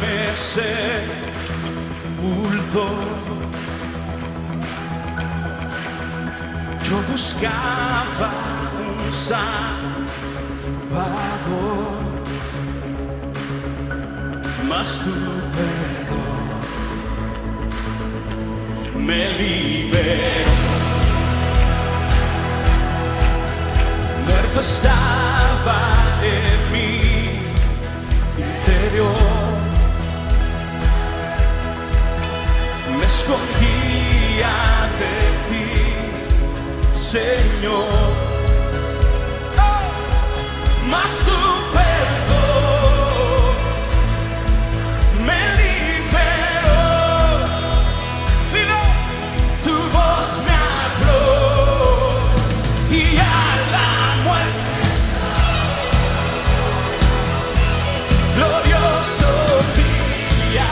déjame sepulto. Yo buscaba un Salvador, mas tu perdón me liberó. Muerto estaba en mi interior, me escondía de ti, Señor. Mas tu perdón me liberó. Tu voz me habló y a la muerte glorioso día,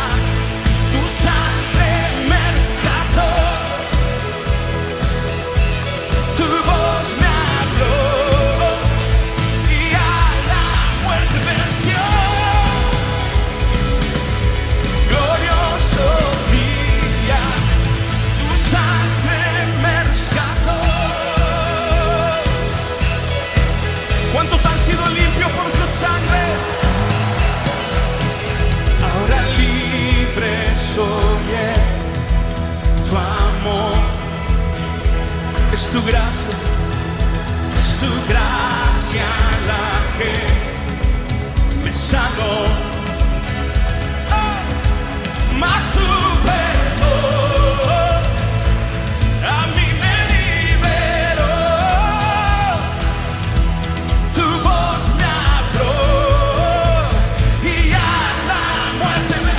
tu sangre me rescató. Tu voz me habló y a la muerte venció. Glorioso día, tu sangre me rescató. ¿Cuántos han sido limpios por su sangre? Ahora libre soy en tu amor. Es tu gracia la que me sanó. Mas tu perdón a mí me liberó. Tu voz me habló y a la muerte me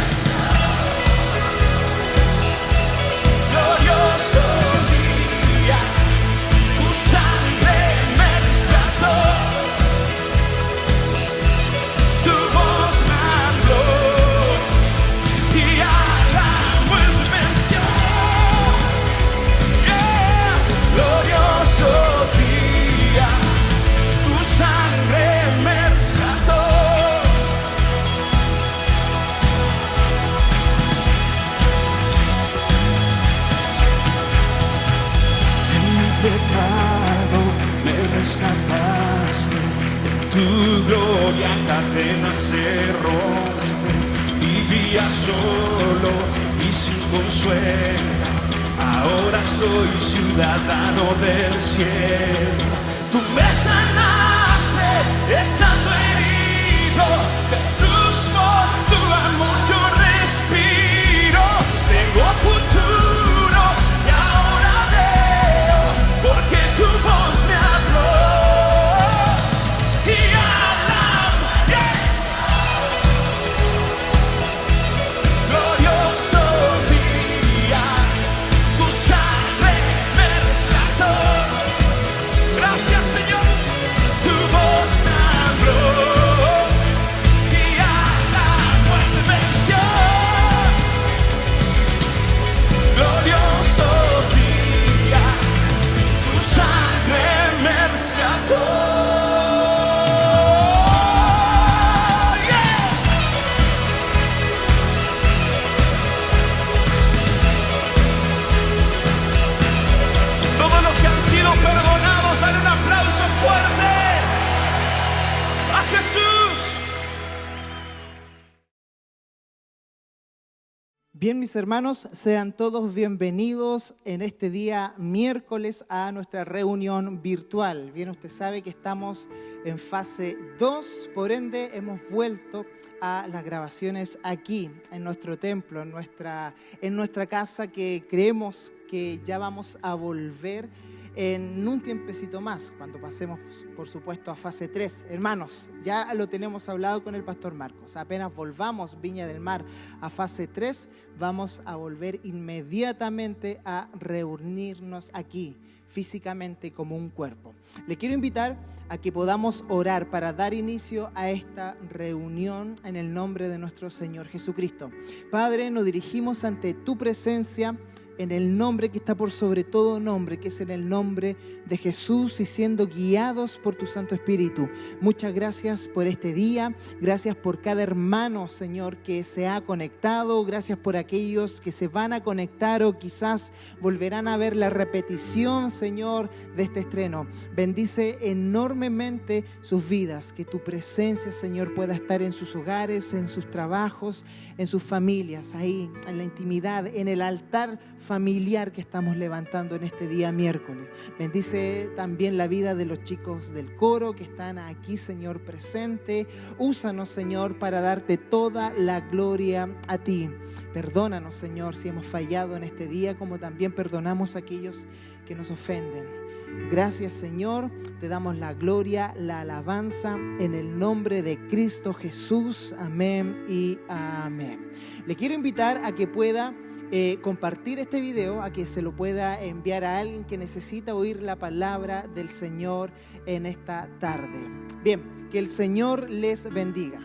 glorioso día, tu sangre me rescató. Tu voz me habló y a la muerte venció. Glorioso día, tu sangre me rescató. En mi pecado me rescataste, en tu gloria cadenas se rompen. Vivía solo y sin consuelo, ahora soy ciudadano del cielo. Tú me sanaste estando herido, Jesús, por tu amor yo respiro. Tengo futuro y ahora veo, porque tu voz me habló y a la glorioso día, tu sangre me rescató. Gracias, Señor. Tu voz me habló y a la muerte venció. Glorioso día, tu sangre me rescató. Yeah. Todos los que han sido perdonados, dan un aplauso fuerte a Jesús. Bien, mis hermanos, sean todos bienvenidos en este día miércoles a nuestra reunión virtual. Bien, usted sabe que estamos en fase 2, por ende hemos vuelto a las grabaciones aquí, en nuestro templo, en nuestra casa, que creemos que ya vamos a volver en un tiempecito más, cuando pasemos, por supuesto, a fase 3. Hermanos, ya lo tenemos hablado con el pastor Marcos. Apenas volvamos Viña del Mar a fase 3, vamos a volver inmediatamente a reunirnos aquí, físicamente como un cuerpo. Le quiero invitar a que podamos orar para dar inicio a esta reunión en el nombre de nuestro Señor Jesucristo. Padre, nos dirigimos ante tu presencia en el nombre que está por sobre todo nombre, que es en el nombre de Jesús, y siendo guiados por tu Santo Espíritu. Muchas gracias por este día, gracias por cada hermano, Señor, que se ha conectado, gracias por aquellos que se van a conectar o quizás volverán a ver la repetición, Señor, de este estreno. Bendice enormemente sus vidas, que tu presencia, Señor, pueda estar en sus hogares, en sus trabajos, en sus familias, ahí, en la intimidad, en el altar familiar que estamos levantando en este día miércoles. Bendice también la vida de los chicos del coro que están aquí, Señor, presente. Úsanos, Señor, para darte toda la gloria a ti. Perdónanos, Señor, si hemos fallado en este día, como también perdonamos a aquellos que nos ofenden. Gracias, Señor, te damos la gloria, la alabanza en el nombre de Cristo Jesús. Amén y amén. Le quiero invitar a que pueda compartir este video, a que se lo pueda enviar a alguien que necesita oír la palabra del Señor en esta tarde. Bien, que el Señor les bendiga.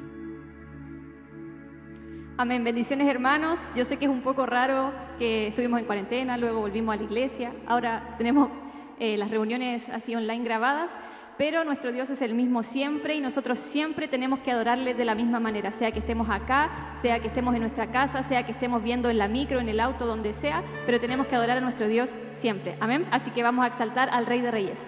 Amén. Bendiciones, hermanos. Yo sé que es un poco raro que estuvimos en cuarentena, luego volvimos a la iglesia. Ahora tenemos las reuniones así online grabadas, pero nuestro Dios es el mismo siempre y nosotros siempre tenemos que adorarle de la misma manera, sea que estemos acá, sea que estemos en nuestra casa, sea que estemos viendo en la micro, en el auto, donde sea, pero tenemos que adorar a nuestro Dios siempre. Amén. Así que vamos a exaltar al Rey de Reyes.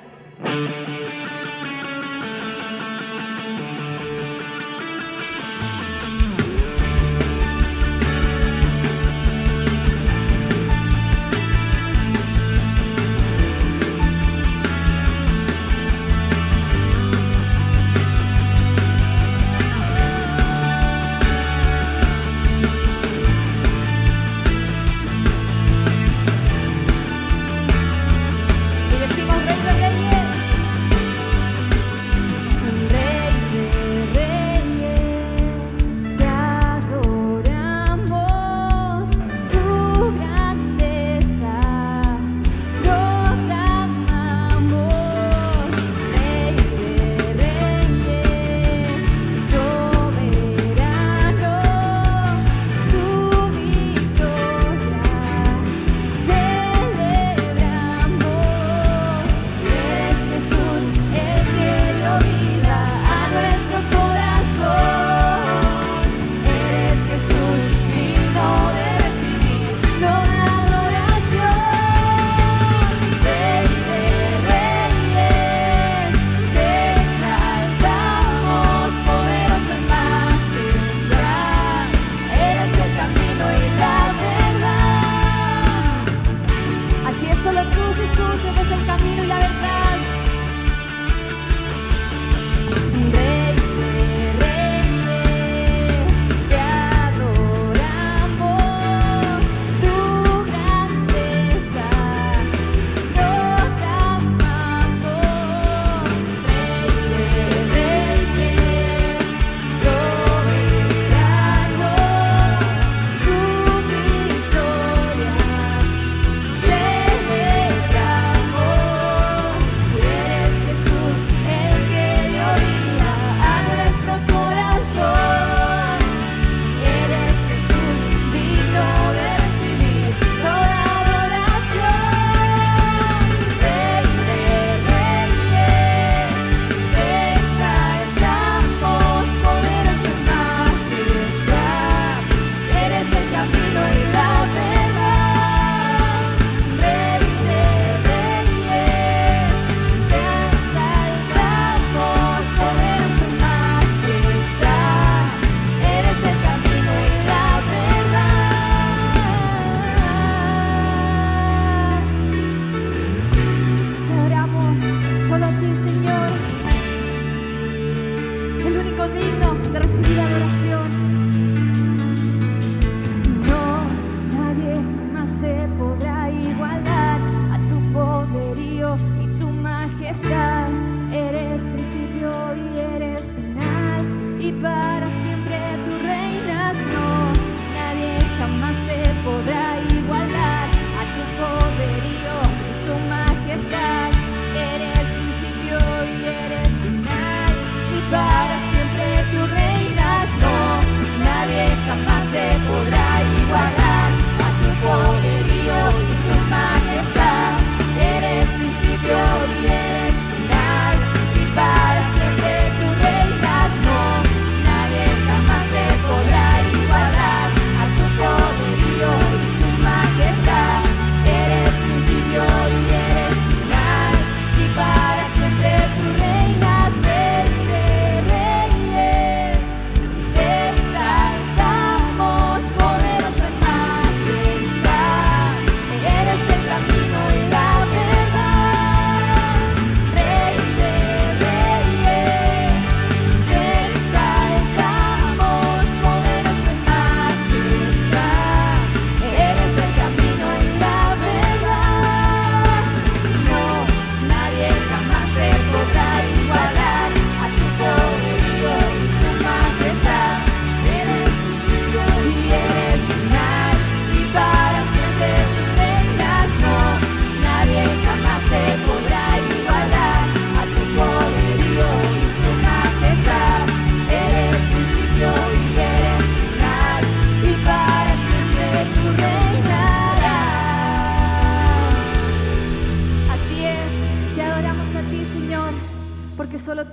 Jamás se podrá igualar a tu poderío.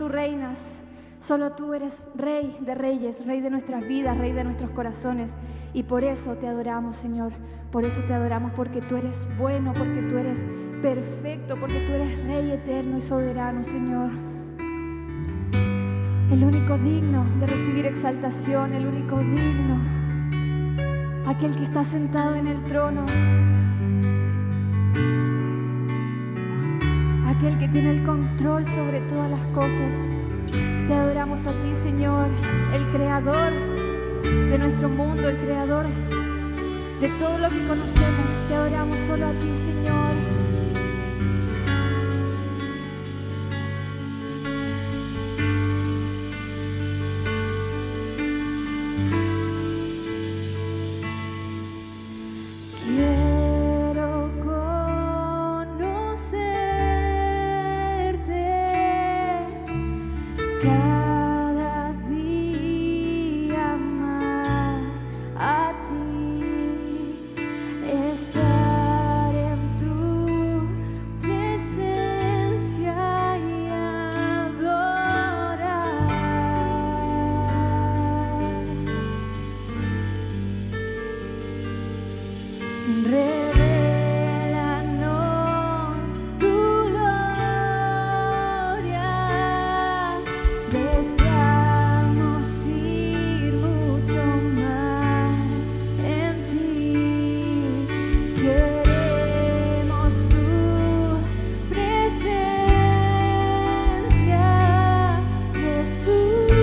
tú reinas, solo tú eres Rey de reyes, Rey de nuestras vidas, Rey de nuestros corazones. Y por eso te adoramos, Señor. Por eso te adoramos, porque tú eres bueno, porque tú eres perfecto, porque tú eres Rey eterno y soberano, Señor. El único digno de recibir exaltación, el único digno, aquel que está sentado en el trono, aquel que tiene el control sobre todas las cosas. Te adoramos a ti, Señor, el creador de nuestro mundo, el creador de todo lo que conocemos. Te adoramos solo a ti, Señor. Quiero conocerte cada día más, a ti, estar en tu presencia y adorar. Revélanos tu gloria, deseamos ir mucho más en ti, queremos tu presencia, Jesús.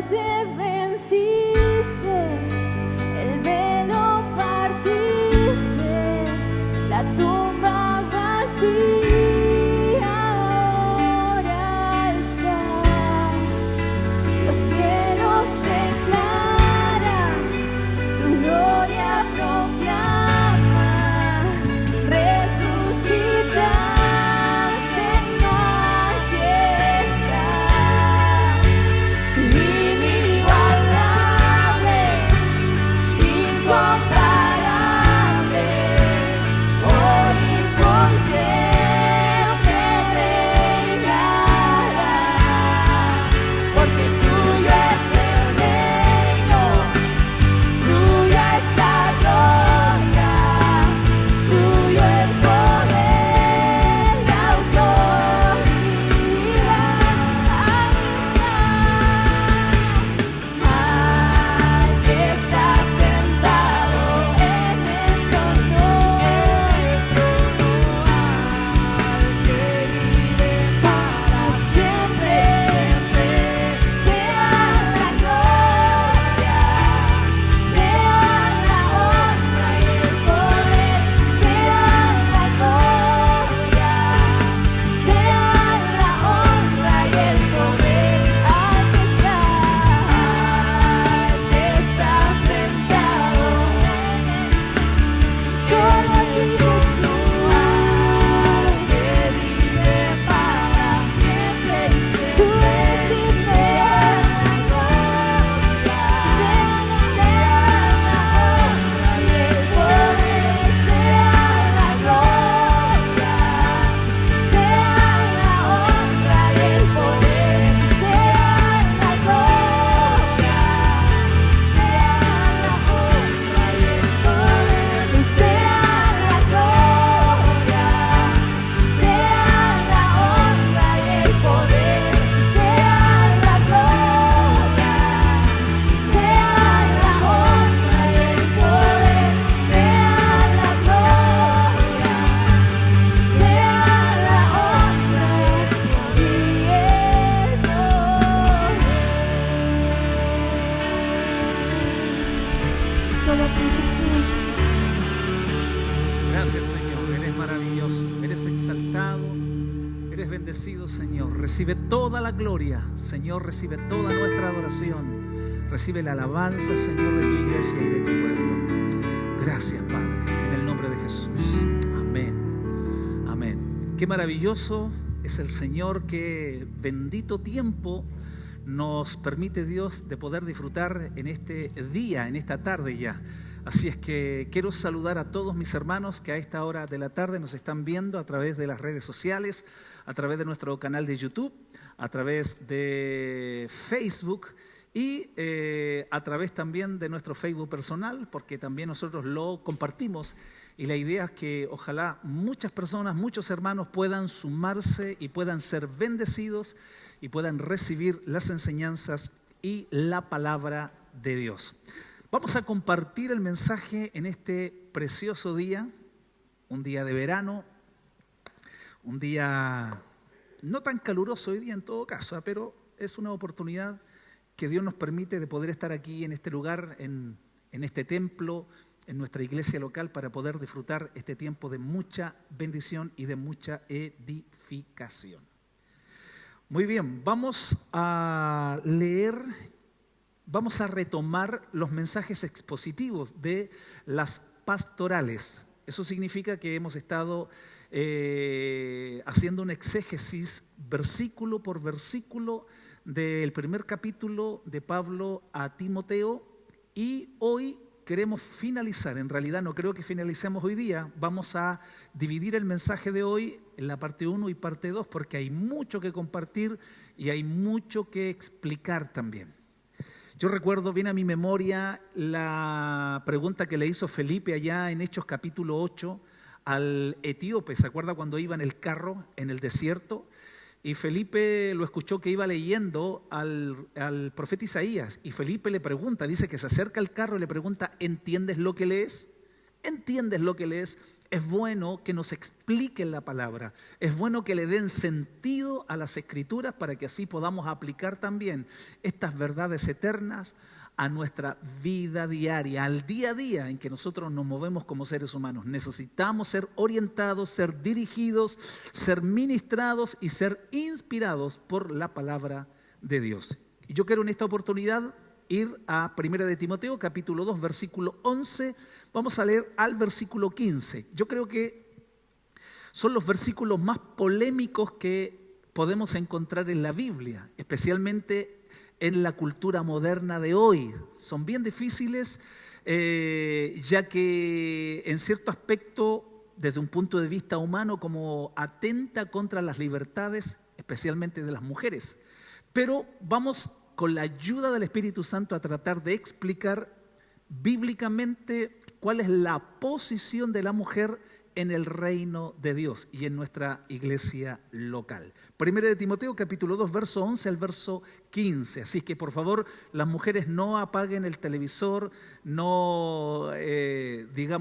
muerte venciste, el velo partiste, la tumba vacía ahora está. Los cielos declaran, tu gloria proclama, resucitaste en majestad. Inigualable, incomparable, hoy y por siempre reinarás, porque tuyo es el reino, tuya es la gloria, tuyo el poder, la autoridad. Al que está sentado en el trono, al que vive para siempre, sea la gloria, sea la honra y el poder, sea la gloria, sea la honra y el poder, al que está sentado, solo a ti Jesús, al que vive para siempre y siempre, tú eres digno, sea la gloria, sea la honra y el poder, sea la gloria, sea la honra y el poder, sea la gloria, sea la honra y el poder, sea la gloria, sea la honra y el poder, sea la gloria, sea la honra y el poder, sea la gloria, sea la honra y el poder. Solo a ti Jesús. Gracias, Señor. Eres maravilloso, eres exaltado, eres bendecido, Señor. Recibe toda la gloria, Señor. Recibe toda nuestra adoración. Recibe la alabanza, Señor, de tu iglesia y de tu pueblo. Gracias, Padre, en el nombre de Jesús. Amén. Amén. Qué maravilloso es el Señor, qué bendito tiempo nos permite Dios de poder disfrutar en este día, en esta tarde ya. Así es que quiero saludar a todos mis hermanos que a esta hora de la tarde nos están viendo a través de las redes sociales, a través de nuestro canal de YouTube, a través de Facebook y a través también de nuestro Facebook personal, porque también nosotros lo compartimos. Y la idea es que ojalá muchas personas, muchos hermanos puedan sumarse y puedan ser bendecidos y puedan recibir las enseñanzas y la palabra de Dios. Vamos a compartir el mensaje en este precioso día, un día de verano, un día no tan caluroso hoy día en todo caso, pero es una oportunidad que Dios nos permite de poder estar aquí en este lugar, en este templo, en nuestra iglesia local, para poder disfrutar este tiempo de mucha bendición y de mucha edificación. Muy bien, vamos a leer, vamos a retomar los mensajes expositivos de las pastorales. Eso significa que hemos estado haciendo un exégesis versículo por versículo del primer capítulo de Pablo a Timoteo, y hoy queremos finalizar. En realidad no creo que finalicemos hoy día. Vamos a dividir el mensaje de hoy en la parte 1 y parte 2 porque hay mucho que compartir y hay mucho que explicar también. Yo recuerdo bien a mi memoria la pregunta que le hizo Felipe allá en Hechos capítulo 8 al etíope. ¿Se acuerda cuando iba en el carro en el desierto? Y Felipe lo escuchó que iba leyendo al profeta Isaías. Y Felipe le pregunta, dice que se acerca al carro y le pregunta, ¿entiendes lo que lees? entiendes lo que lees, es bueno que nos expliquen la palabra. Es bueno que le den sentido a las Escrituras para que así podamos aplicar también estas verdades eternas a nuestra vida diaria, al día a día en que nosotros nos movemos como seres humanos. Necesitamos ser orientados, ser dirigidos, ser ministrados y ser inspirados por la palabra de Dios. Y yo quiero en esta oportunidad ir a 1 de Timoteo, capítulo 2, versículo 11. Vamos a leer al versículo 15. Yo creo que son los versículos más polémicos que podemos encontrar en la Biblia, especialmente en la cultura moderna de hoy. Son bien difíciles, ya que en cierto aspecto, desde un punto de vista humano, como atenta contra las libertades, especialmente de las mujeres. Pero vamos con la ayuda del Espíritu Santo a tratar de explicar bíblicamente cuál es la posición de la mujer en el reino de Dios y en nuestra iglesia local. 1 de Timoteo, capítulo 2, verso 11 al verso 15. Así que, por favor, las mujeres no apaguen el televisor, no,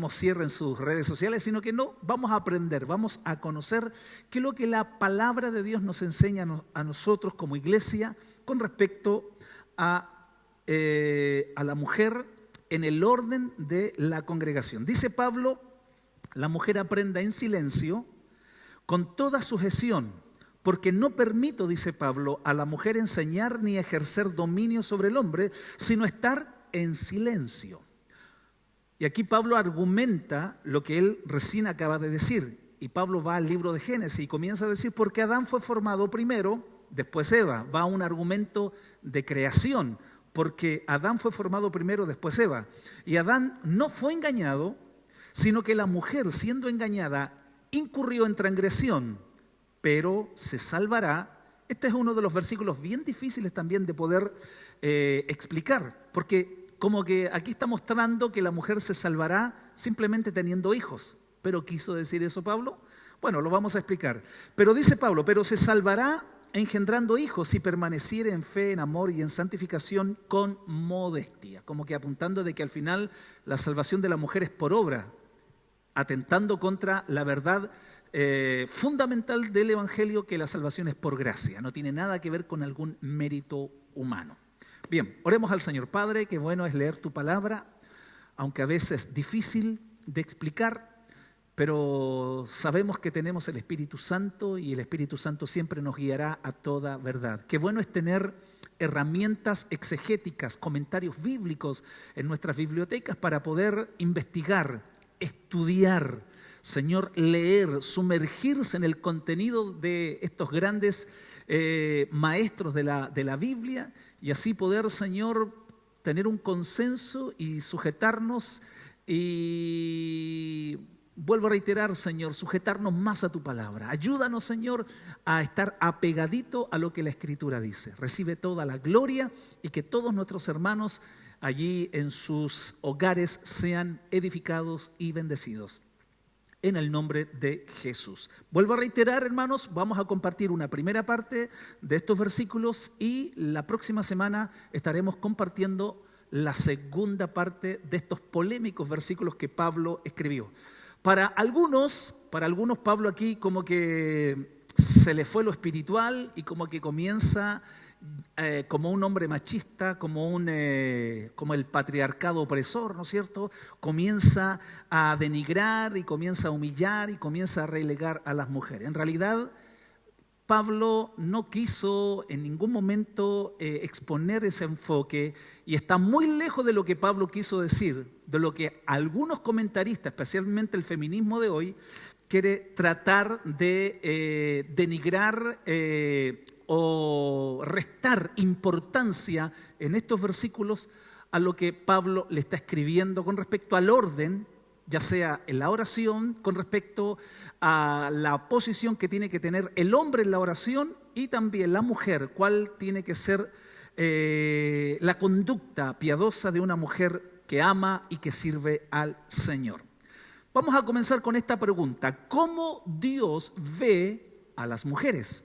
cierren sus redes sociales, sino que no, vamos a aprender, vamos a conocer qué es lo que la palabra de Dios nos enseña a nosotros como iglesia con respecto a la mujer en el orden de la congregación. Dice Pablo: la mujer aprenda en silencio, con toda sujeción, porque no permito, dice Pablo, a la mujer enseñar ni ejercer dominio sobre el hombre, sino estar en silencio. Y aquí Pablo argumenta lo que él recién acaba de decir. Y Pablo va al libro de Génesis y comienza a decir: porque Adán fue formado primero, después Eva. Va a un argumento de creación, porque Adán fue formado primero, después Eva. Y Adán no fue engañado, sino que la mujer, siendo engañada, incurrió en transgresión, pero se salvará. Este es uno de los versículos bien difíciles también de poder explicar, porque como que aquí está mostrando que la mujer se salvará simplemente teniendo hijos. ¿Pero quiso decir eso Pablo? Bueno, lo vamos a explicar. Pero dice Pablo: pero se salvará engendrando hijos si permaneciere en fe, en amor y en santificación con modestia. Como que apuntando de que al final la salvación de la mujer es por obra, atentando contra la verdad fundamental del Evangelio, que la salvación es por gracia, no tiene nada que ver con algún mérito humano. Bien, oremos al Señor. Padre, qué bueno es leer tu palabra, aunque a veces difícil de explicar, pero sabemos que tenemos el Espíritu Santo y el Espíritu Santo siempre nos guiará a toda verdad. Qué bueno es tener herramientas exegéticas, comentarios bíblicos en nuestras bibliotecas para poder investigar, estudiar, Señor, leer, sumergirse en el contenido de estos grandes maestros de la Biblia y así poder, Señor, tener un consenso y sujetarnos y... Vuelvo a reiterar, Señor, sujetarnos más a tu palabra. Ayúdanos, Señor, a estar apegadito a lo que la Escritura dice. Recibe toda la gloria y que todos nuestros hermanos allí en sus hogares sean edificados y bendecidos. En el nombre de Jesús. Vuelvo a reiterar, hermanos, vamos a compartir una primera parte de estos versículos y la próxima semana estaremos compartiendo la segunda parte de estos polémicos versículos que Pablo escribió. Para algunos Pablo aquí como que se le fue lo espiritual y como que comienza como un hombre machista, como el patriarcado opresor, ¿no es cierto? Comienza a denigrar y comienza a humillar y comienza a relegar a las mujeres. En realidad, Pablo no quiso en ningún momento exponer ese enfoque y está muy lejos de lo que Pablo quiso decir, de lo que algunos comentaristas, especialmente el feminismo de hoy, quiere tratar de denigrar o restar importancia en estos versículos a lo que Pablo le está escribiendo con respecto al orden, ya sea en la oración, con respecto a la posición que tiene que tener el hombre en la oración y también la mujer, cuál tiene que ser la conducta piadosa de una mujer que ama y que sirve al Señor. Vamos a comenzar con esta pregunta: ¿cómo Dios ve a las mujeres?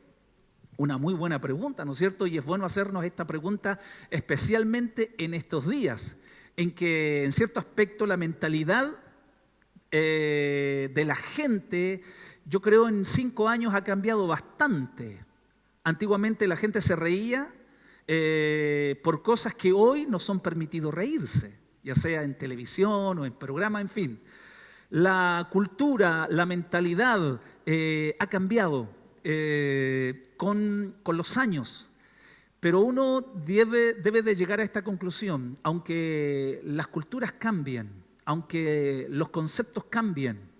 Una muy buena pregunta, ¿no es cierto? Y es bueno hacernos esta pregunta especialmente en estos días, en que en cierto aspecto la mentalidad de la gente, yo creo en 5 años ha cambiado bastante. Antiguamente la gente se reía por cosas que hoy no son permitidos reírse, ya sea en televisión o en programa, en fin. La cultura, la mentalidad ha cambiado con los años. Pero uno debe de llegar a esta conclusión, aunque las culturas cambien, aunque los conceptos cambien,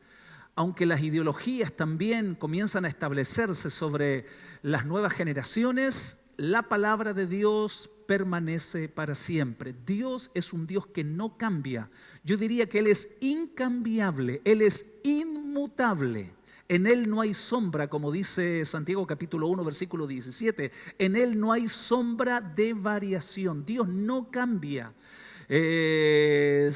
aunque las ideologías también comienzan a establecerse sobre las nuevas generaciones, la palabra de Dios permanece para siempre. Dios es un Dios que no cambia. Yo diría que Él es incambiable, Él es inmutable. En Él no hay sombra, como dice Santiago capítulo 1, versículo 17. En Él no hay sombra de variación. Dios no cambia. Se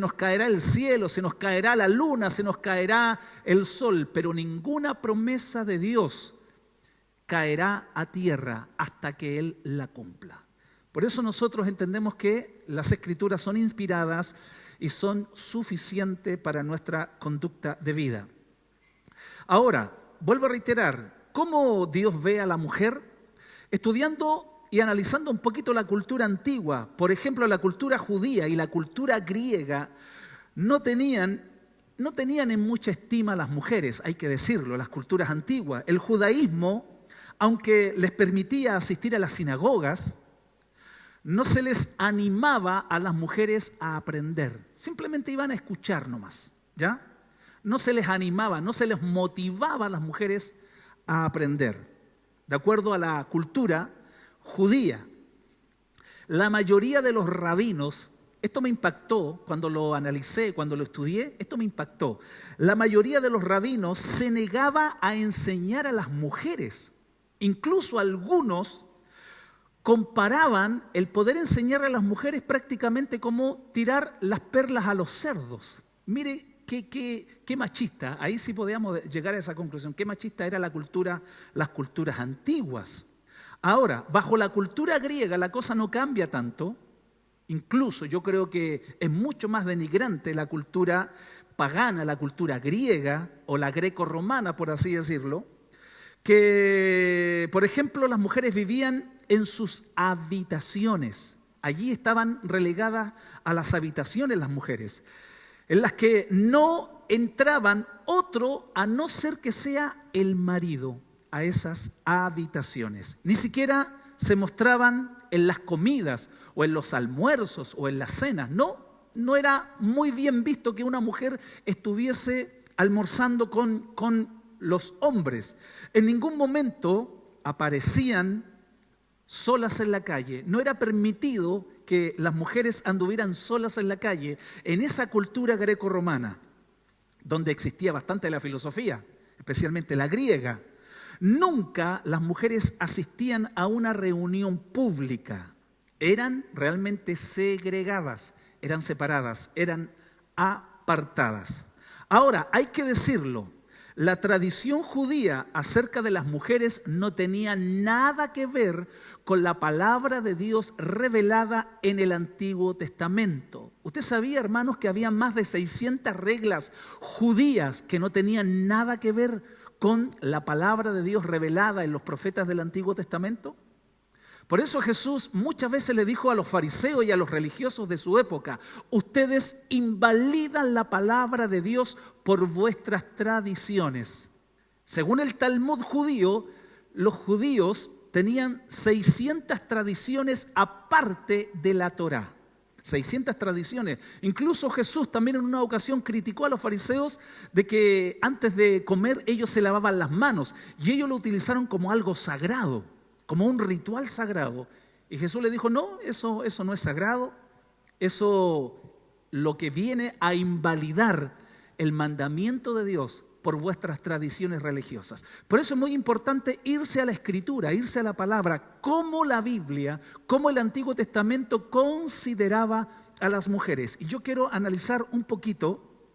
nos caerá el cielo, se nos caerá la luna, se nos caerá el sol, pero ninguna promesa de Dios caerá a tierra hasta que Él la cumpla. Por eso nosotros entendemos que las Escrituras son inspiradas y son suficientes para nuestra conducta de vida. Ahora, vuelvo a reiterar, ¿cómo Dios ve a la mujer? Estudiando y analizando un poquito la cultura antigua, por ejemplo, la cultura judía y la cultura griega, no tenían en mucha estima a las mujeres, hay que decirlo, las culturas antiguas. El judaísmo, aunque les permitía asistir a las sinagogas, no se les animaba a las mujeres a aprender, simplemente iban a escuchar nomás, ¿ya? No se les animaba, no se les motivaba a las mujeres a aprender. De acuerdo a la cultura judía, la mayoría de los rabinos, esto me impactó cuando lo analicé, cuando lo estudié, esto me impactó. La mayoría de los rabinos se negaba a enseñar a las mujeres. Incluso algunos comparaban el poder enseñar a las mujeres prácticamente como tirar las perlas a los cerdos. Mire, Qué machista, ahí sí podíamos llegar a esa conclusión, qué machista era las culturas antiguas. Ahora, bajo la cultura griega la cosa no cambia tanto, incluso yo creo que es mucho más denigrante la cultura pagana, la cultura griega o la greco-romana, por así decirlo, que, por ejemplo, las mujeres vivían en sus habitaciones, allí estaban relegadas a las habitaciones las mujeres, en las que no entraban otro a no ser que sea el marido a esas habitaciones. Ni siquiera se mostraban en las comidas o en los almuerzos o en las cenas. No era muy bien visto que una mujer estuviese almorzando con los hombres. En ningún momento aparecían solas en la calle. No era permitido que las mujeres anduvieran solas en la calle en esa cultura greco-romana, donde existía bastante la filosofía, especialmente la griega. Nunca las mujeres asistían a una reunión pública. Eran realmente segregadas, eran separadas, eran apartadas. Ahora, hay que decirlo, la tradición judía acerca de las mujeres no tenía nada que ver con la palabra de Dios revelada en el Antiguo Testamento. ¿Usted sabía, hermanos, que había más de 600 reglas judías que no tenían nada que ver con la palabra de Dios revelada en los profetas del Antiguo Testamento? Por eso Jesús muchas veces le dijo a los fariseos y a los religiosos de su época: ustedes invalidan la palabra de Dios por vuestras tradiciones. Según el Talmud judío, los judíos tenían 600 tradiciones aparte de la Torá. 600 tradiciones. Incluso Jesús también en una ocasión criticó a los fariseos de que antes de comer ellos se lavaban las manos y ellos lo utilizaron como algo sagrado, como un ritual sagrado. Y Jesús le dijo: no, eso no es sagrado, eso lo que viene a invalidar el mandamiento de Dios por vuestras tradiciones religiosas. Por eso es muy importante irse a la Escritura, irse a la palabra, cómo la Biblia, cómo el Antiguo Testamento consideraba a las mujeres. Y yo quiero analizar un poquito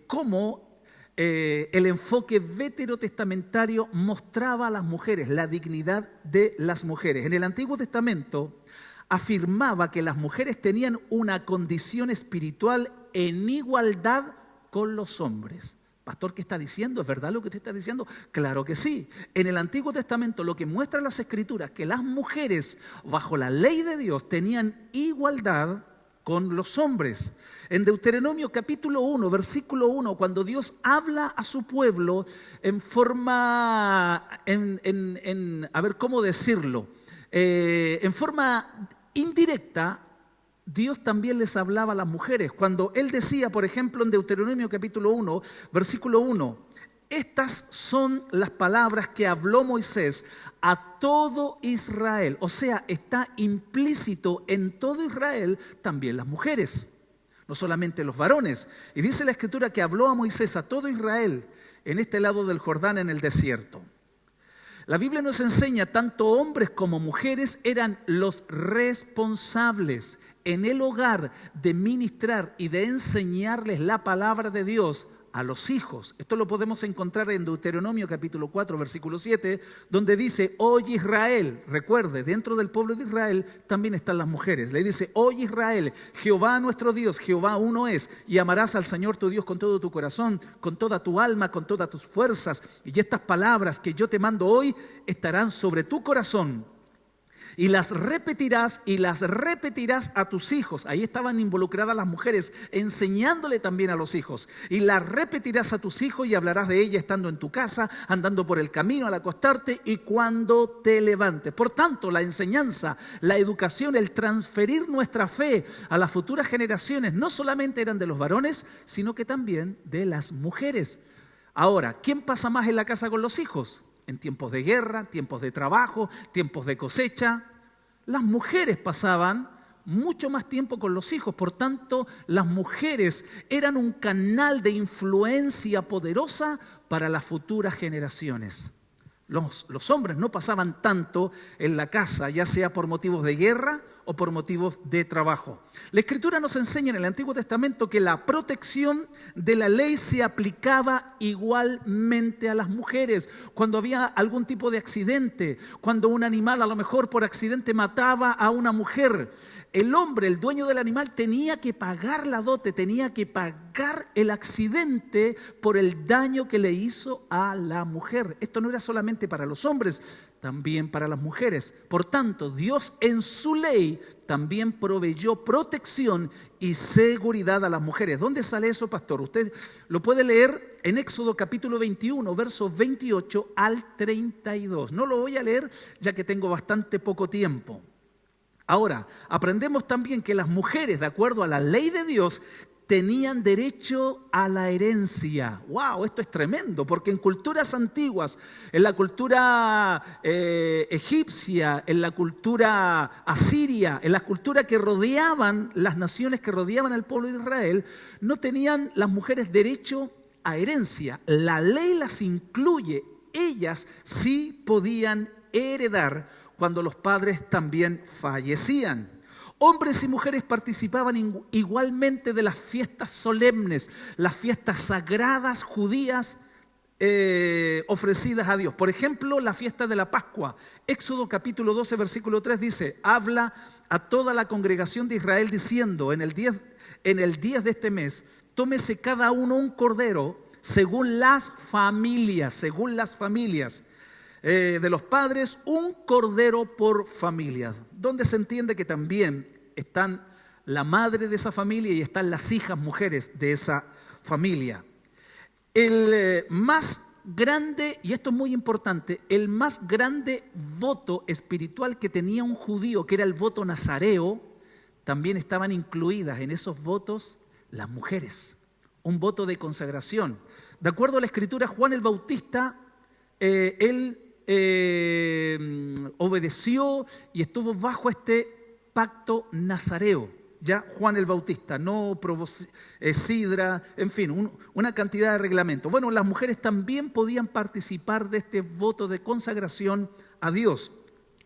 cómo el enfoque veterotestamentario mostraba a las mujeres, la dignidad de las mujeres. En el Antiguo Testamento afirmaba que las mujeres tenían una condición espiritual en igualdad con los hombres. Pastor, ¿qué está diciendo? ¿Es verdad lo que usted está diciendo? Claro que sí. En el Antiguo Testamento lo que muestran las Escrituras es que las mujeres bajo la ley de Dios tenían igualdad con los hombres. En Deuteronomio capítulo 1, versículo 1, cuando Dios habla a su pueblo en forma, a ver cómo decirlo, en forma indirecta, Dios también les hablaba a las mujeres. Cuando Él decía, por ejemplo, en Deuteronomio capítulo 1, versículo 1, estas son las palabras que habló Moisés a todo Israel. O sea, está implícito en todo Israel también las mujeres, no solamente los varones. Y dice la Escritura que habló a Moisés a todo Israel en este lado del Jordán en el desierto. La Biblia nos enseña tanto hombres como mujeres eran los responsables en el hogar de ministrar y de enseñarles la palabra de Dios a los hijos. Esto lo podemos encontrar en Deuteronomio capítulo 4, versículo 7, donde dice, oye Israel, recuerde, dentro del pueblo de Israel también están las mujeres. Le dice, oye Israel, Jehová nuestro Dios, Jehová uno es, y amarás al Señor tu Dios con todo tu corazón, con toda tu alma, con todas tus fuerzas. Y estas palabras que yo te mando hoy estarán sobre tu corazón. Y las repetirás a tus hijos. Ahí estaban involucradas las mujeres, enseñándole también a los hijos. Y las repetirás a tus hijos y hablarás de ella estando en tu casa, andando por el camino al acostarte y cuando te levantes. Por tanto, la enseñanza, la educación, el transferir nuestra fe a las futuras generaciones no solamente eran de los varones, sino que también de las mujeres. Ahora, ¿quién pasa más en la casa con los hijos? En tiempos de guerra, tiempos de trabajo, tiempos de cosecha, las mujeres pasaban mucho más tiempo con los hijos. Por tanto, las mujeres eran un canal de influencia poderosa para las futuras generaciones. Los hombres no pasaban tanto en la casa, ya sea por motivos de guerra o por motivos de trabajo. La Escritura nos enseña en el Antiguo Testamento que la protección de la ley se aplicaba igualmente a las mujeres. Cuando había algún tipo de accidente, cuando un animal a lo mejor por accidente mataba a una mujer, el hombre, el dueño del animal, tenía que pagar la dote, tenía que pagar el accidente por el daño que le hizo a la mujer. Esto no era solamente para los hombres, también para las mujeres. Por tanto, Dios en su ley también proveyó protección y seguridad a las mujeres. ¿Dónde sale eso, pastor? Usted lo puede leer en Éxodo capítulo 21, versos 28 al 32. No lo voy a leer ya que tengo bastante poco tiempo. Ahora, aprendemos también que las mujeres, de acuerdo a la ley de Dios, tenían derecho a la herencia. ¡Wow! Esto es tremendo, porque en culturas antiguas, en la cultura egipcia, en la cultura asiria, en la cultura que rodeaban, las naciones que rodeaban al pueblo de Israel, no tenían las mujeres derecho a herencia. La ley las incluye. Ellas sí podían heredar cuando los padres también fallecían. Hombres y mujeres participaban igualmente de las fiestas solemnes, las fiestas sagradas judías ofrecidas a Dios. Por ejemplo, la fiesta de la Pascua. Éxodo capítulo 12, versículo 3 dice, habla a toda la congregación de Israel diciendo, en el 10 de este mes, tómese cada uno un cordero según las familias de los padres, un cordero por familia, donde se entiende que también están la madre de esa familia y están las hijas mujeres de esa familia. El más grande, y esto es muy importante, el más grande voto espiritual que tenía un judío, que era el voto nazareo, también estaban incluidas en esos votos las mujeres, un voto de consagración. De acuerdo a la Escritura, Juan el Bautista, él obedeció y estuvo bajo este pacto nazareo. Ya Juan el Bautista no probó sidra, en fin, una cantidad de reglamentos. Bueno, las mujeres también podían participar de este voto de consagración a Dios.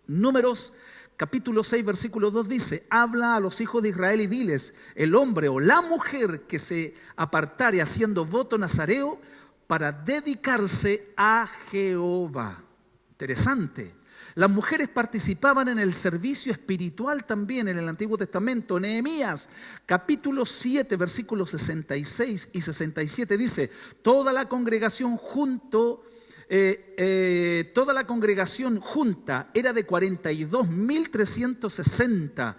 Números capítulo 6, versículo 2 dice, habla a los hijos de Israel y diles, el hombre o la mujer que se apartare haciendo voto nazareo para dedicarse a Jehová. Interesante. Las mujeres participaban en el servicio espiritual también en el Antiguo Testamento. Nehemías, capítulo 7, versículos 66 y 67 dice: toda la congregación junta era de 42.360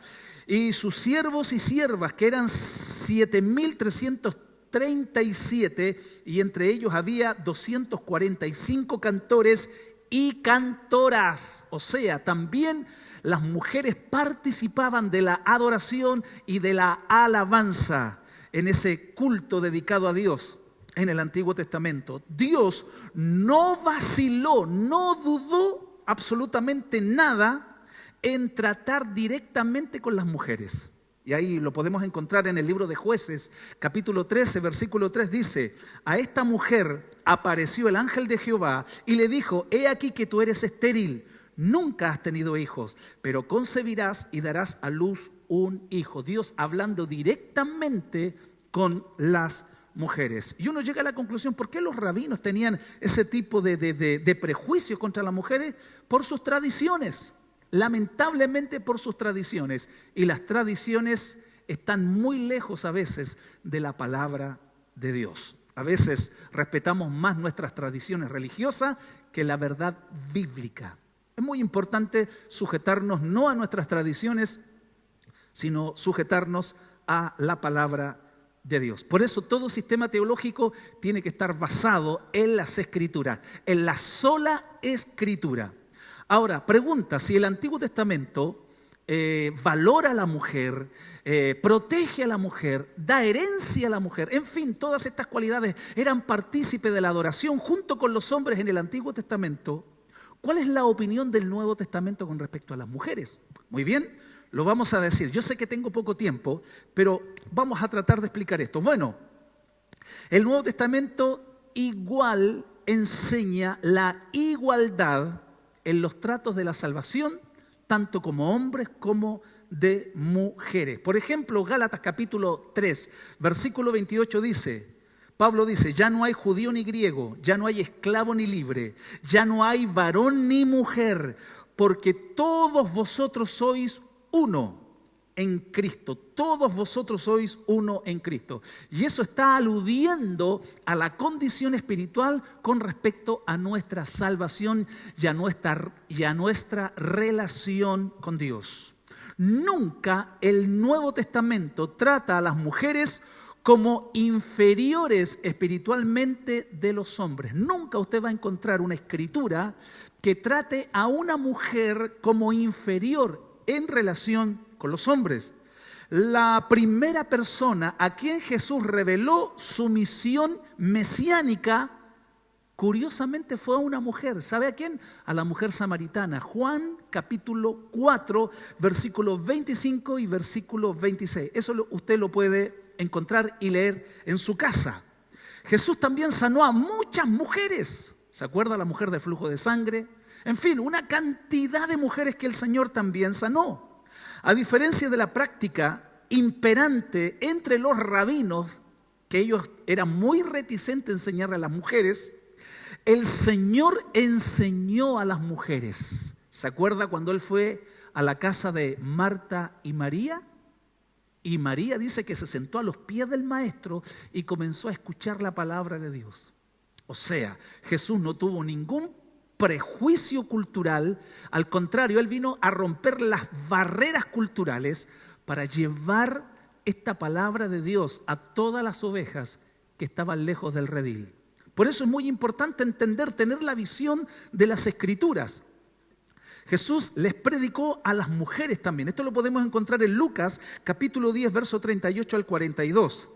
y sus siervos y siervas, que eran 7.337, y entre ellos había 245 cantores y cantoras. O sea, también las mujeres participaban de la adoración y de la alabanza en ese culto dedicado a Dios en el Antiguo Testamento. Dios no vaciló, no dudó absolutamente nada en tratar directamente con las mujeres. Y ahí lo podemos encontrar en el libro de Jueces, capítulo 13, versículo 3 dice: a esta mujer apareció el ángel de Jehová y le dijo: he aquí que tú eres estéril, nunca has tenido hijos, pero concebirás y darás a luz un hijo. Dios hablando directamente con las mujeres. Y uno llega a la conclusión: ¿por qué los rabinos tenían ese tipo de prejuicio contra las mujeres? Por sus tradiciones. Lamentablemente por sus tradiciones, y las tradiciones están muy lejos a veces de la palabra de Dios. A veces respetamos más nuestras tradiciones religiosas que la verdad bíblica. Es muy importante sujetarnos no a nuestras tradiciones, sino sujetarnos a la palabra de Dios. Por eso todo sistema teológico tiene que estar basado en las Escrituras, en la sola Escritura. Ahora, pregunta: si el Antiguo Testamento valora a la mujer, protege a la mujer, da herencia a la mujer, en fin, todas estas cualidades eran partícipes de la adoración junto con los hombres en el Antiguo Testamento, ¿cuál es la opinión del Nuevo Testamento con respecto a las mujeres? Muy bien, lo vamos a decir. Yo sé que tengo poco tiempo, pero vamos a tratar de explicar esto. Bueno, el Nuevo Testamento igual enseña la igualdad en los tratos de la salvación, tanto como hombres como de mujeres. Por ejemplo, Gálatas capítulo 3, versículo 28 dice, Pablo dice: ya no hay judío ni griego, ya no hay esclavo ni libre, ya no hay varón ni mujer, porque todos vosotros sois uno en Cristo. Todos vosotros sois uno en Cristo. Y eso está aludiendo a la condición espiritual con respecto a nuestra salvación y a nuestra relación con Dios. Nunca el Nuevo Testamento trata a las mujeres como inferiores espiritualmente de los hombres. Nunca usted va a encontrar una escritura que trate a una mujer como inferior en relación con los hombres. La primera persona a quien Jesús reveló su misión mesiánica, curiosamente fue a una mujer. ¿Sabe a quién? A la mujer samaritana. Juan capítulo 4, versículos 25 y versículo 26. Eso usted lo puede encontrar y leer en su casa. Jesús también sanó a muchas mujeres. ¿Se acuerda la mujer de flujo de sangre? En fin, una cantidad de mujeres que el Señor también sanó. A diferencia de la práctica imperante entre los rabinos, que ellos eran muy reticentes a enseñarle a las mujeres, el Señor enseñó a las mujeres. ¿Se acuerda cuando Él fue a la casa de Marta y María? Y María dice que se sentó a los pies del Maestro y comenzó a escuchar la palabra de Dios. O sea, Jesús no tuvo ningún prejuicio cultural, al contrario, Él vino a romper las barreras culturales para llevar esta palabra de Dios a todas las ovejas que estaban lejos del redil. Por eso es muy importante entender, tener la visión de las Escrituras. Jesús les predicó a las mujeres también. Esto lo podemos encontrar en Lucas capítulo 10, verso 38 al 42.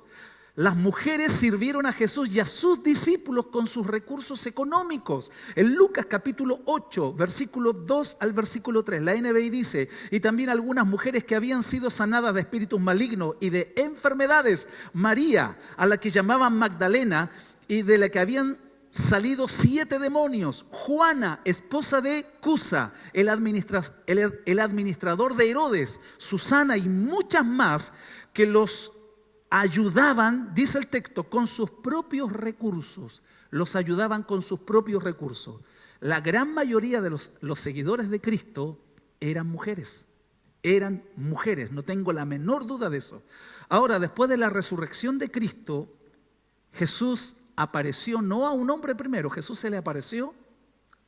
Las mujeres sirvieron a Jesús y a sus discípulos con sus recursos económicos. En Lucas capítulo 8, versículo 2 al versículo 3, la NBI dice: y también algunas mujeres que habían sido sanadas de espíritus malignos y de enfermedades. María, a la que llamaban Magdalena, y de la que habían salido 7 demonios. Juana, esposa de Cusa, el administrador de Herodes. Susana y muchas más que los ayudaban, dice el texto, con sus propios recursos. Los ayudaban con sus propios recursos. La gran mayoría de los seguidores de Cristo eran mujeres. Eran mujeres, no tengo la menor duda de eso. Ahora, después de la resurrección de Cristo, Jesús apareció no a un hombre primero, Jesús se le apareció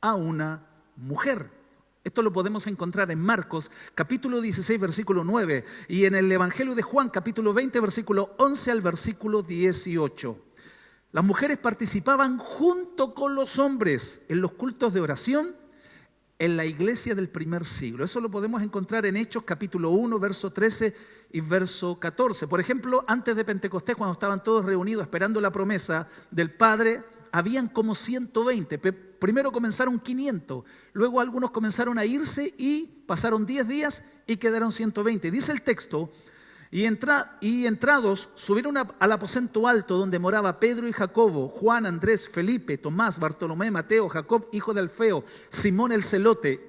a una mujer. Esto lo podemos encontrar en Marcos, capítulo 16, versículo 9, y en el Evangelio de Juan, capítulo 20, versículo 11 al versículo 18. Las mujeres participaban junto con los hombres en los cultos de oración en la iglesia del primer siglo. Eso lo podemos encontrar en Hechos, capítulo 1, verso 13 y verso 14. Por ejemplo, antes de Pentecostés, cuando estaban todos reunidos esperando la promesa del Padre, habían como 120. Primero comenzaron 500, luego algunos comenzaron a irse y pasaron 10 días y quedaron 120. Dice el texto, y entrados subieron al aposento alto donde moraba Pedro y Jacobo, Juan, Andrés, Felipe, Tomás, Bartolomé, Mateo, Jacob, hijo de Alfeo, Simón el celote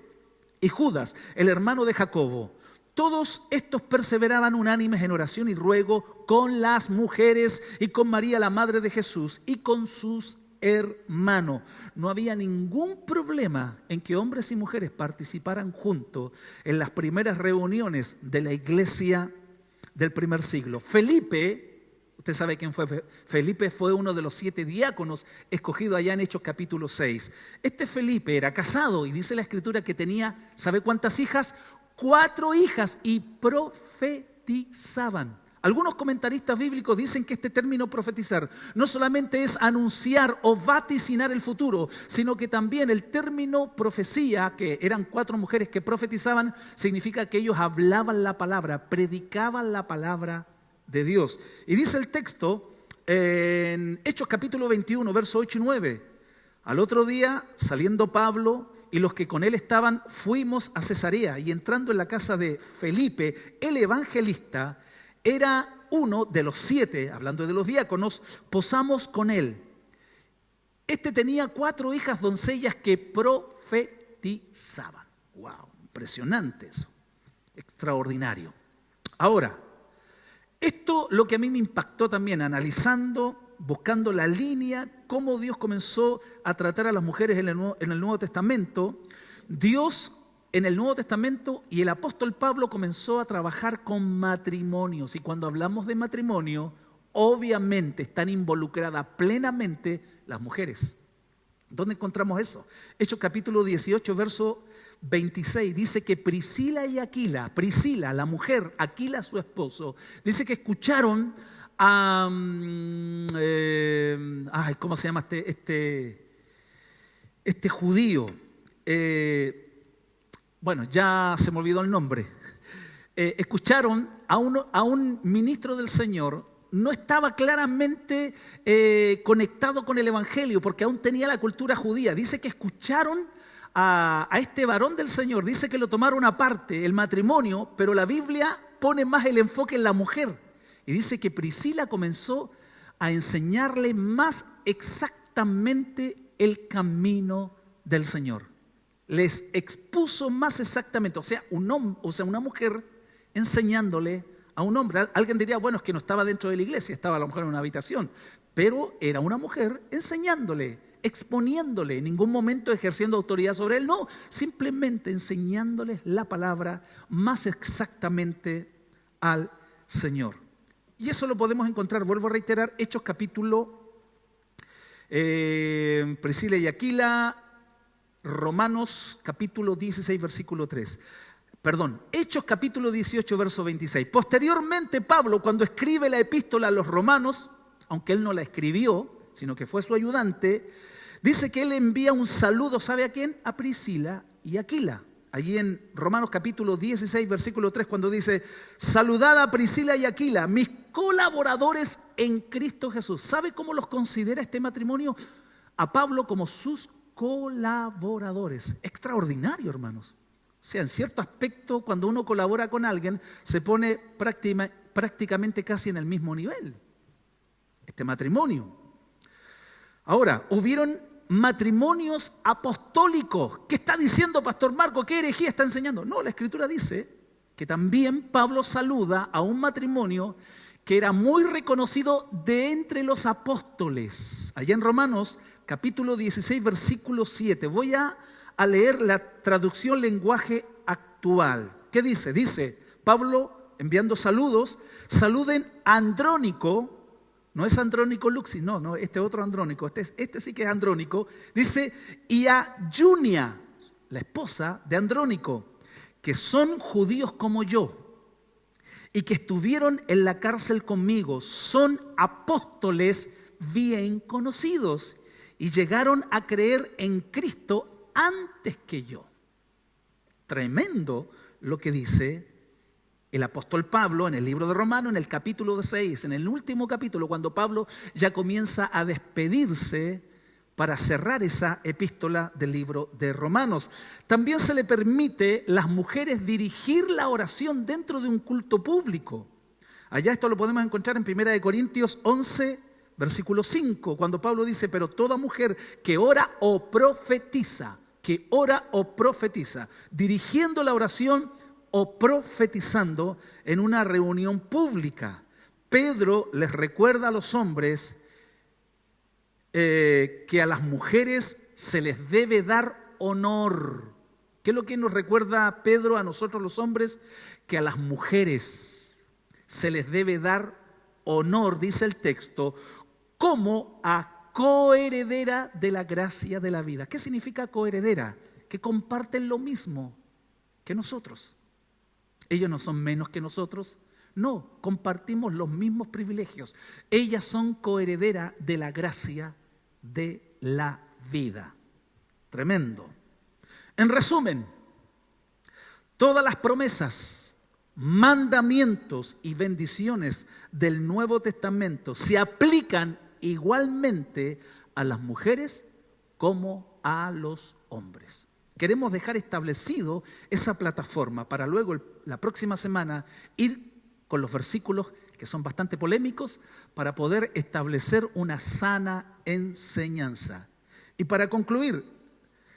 y Judas, el hermano de Jacobo. Todos estos perseveraban unánimes en oración y ruego con las mujeres y con María, la madre de Jesús, y con sus hermanos. No había ningún problema en que hombres y mujeres participaran juntos en las primeras reuniones de la iglesia del primer siglo. Felipe, usted sabe quién fue. Felipe fue uno de los 7 diáconos escogidos allá en Hechos capítulo 6. Este Felipe era casado y dice la escritura que tenía, ¿sabe cuántas hijas? 4 hijas y profetizaban. Algunos comentaristas bíblicos dicen que este término profetizar no solamente es anunciar o vaticinar el futuro, sino que también el término profecía, que eran 4 mujeres que profetizaban, significa que ellos hablaban la palabra, predicaban la palabra de Dios. Y dice el texto en Hechos capítulo 21, versos 8 y 9. Al otro día, saliendo Pablo y los que con él estaban, fuimos a Cesarea, y entrando en la casa de Felipe, el evangelista, era uno de los 7, hablando de los diáconos, posamos con él. Este tenía 4 hijas doncellas que profetizaban. ¡Wow! Impresionante eso. Extraordinario. Ahora, esto lo que a mí me impactó también, analizando, buscando la línea, cómo Dios comenzó a tratar a las mujeres en el Nuevo Testamento. Dios en el Nuevo Testamento y el apóstol Pablo comenzó a trabajar con matrimonios. Y cuando hablamos de matrimonio, obviamente están involucradas plenamente las mujeres. ¿Dónde encontramos eso? Hechos capítulo 18, verso 26, dice que Priscila y Aquila, Priscila, la mujer, Aquila su esposo, dice que escucharon a, ¿cómo se llama este judío? Bueno, ya se me olvidó el nombre. Escucharon a un ministro del Señor. No estaba claramente conectado con el evangelio porque aún tenía la cultura judía. Dice que escucharon a este varón del Señor. Dice que lo tomaron aparte, el matrimonio, pero la Biblia pone más el enfoque en la mujer. Y dice que Priscila comenzó a enseñarle más exactamente el camino del Señor. Les expuso más exactamente, una mujer enseñándole a un hombre. Alguien diría, bueno, es que no estaba dentro de la iglesia, estaba a lo mejor en una habitación, pero era una mujer enseñándole, exponiéndole, en ningún momento ejerciendo autoridad sobre él, no, simplemente enseñándoles la palabra más exactamente al Señor. Y eso lo podemos encontrar, vuelvo a reiterar, Hechos capítulo, Priscila y Aquila, Romanos capítulo 16, versículo 3. Hechos capítulo 18, verso 26. Posteriormente Pablo, cuando escribe la epístola a los romanos, aunque él no la escribió, sino que fue su ayudante, dice que él envía un saludo, ¿sabe a quién? A Priscila y Aquila. Allí en Romanos capítulo 16, versículo 3, cuando dice, saludad a Priscila y Aquila, mis colaboradores en Cristo Jesús. ¿Sabe cómo los considera este matrimonio? A Pablo como sus colaboradores. Extraordinario, hermanos. O sea, en cierto aspecto, cuando uno colabora con alguien, se pone prácticamente casi en el mismo nivel. Este matrimonio. Ahora, hubieron matrimonios apostólicos. ¿Qué está diciendo Pastor Marco? ¿Qué herejía está enseñando? No, la Escritura dice que también Pablo saluda a un matrimonio que era muy reconocido de entre los apóstoles. Allá en Romanos capítulo 16, versículo 7. Voy a leer la traducción lenguaje actual. ¿Qué dice? Dice, Pablo enviando saludos, saluden a Andrónico. No es Andrónico Luxis, no, este otro Andrónico, este sí que es Andrónico. Dice, y a Junia, la esposa de Andrónico, que son judíos como yo y que estuvieron en la cárcel conmigo, son apóstoles bien conocidos y llegaron a creer en Cristo antes que yo. Tremendo lo que dice el apóstol Pablo en el libro de Romanos, en el capítulo 6, en el último capítulo, cuando Pablo ya comienza a despedirse para cerrar esa epístola del libro de Romanos. También se le permite a las mujeres dirigir la oración dentro de un culto público. Allá esto lo podemos encontrar en 1 Corintios 11, versículo 5, cuando Pablo dice, pero toda mujer que ora o profetiza, dirigiendo la oración o profetizando en una reunión pública. Pedro les recuerda a los hombres que a las mujeres se les debe dar honor. ¿Qué es lo que nos recuerda Pedro a nosotros los hombres? Que a las mujeres se les debe dar honor, dice el texto, como a coheredera de la gracia de la vida. ¿Qué significa coheredera? Que comparten lo mismo que nosotros. Ellos no son menos que nosotros, no, compartimos los mismos privilegios. Ellas son coherederas de la gracia de la vida. Tremendo. En resumen, todas las promesas, mandamientos y bendiciones del Nuevo Testamento se aplican igualmente a las mujeres como a los hombres. Queremos dejar establecido esa plataforma para luego la próxima semana ir con los versículos que son bastante polémicos para poder establecer una sana enseñanza. Y para concluir,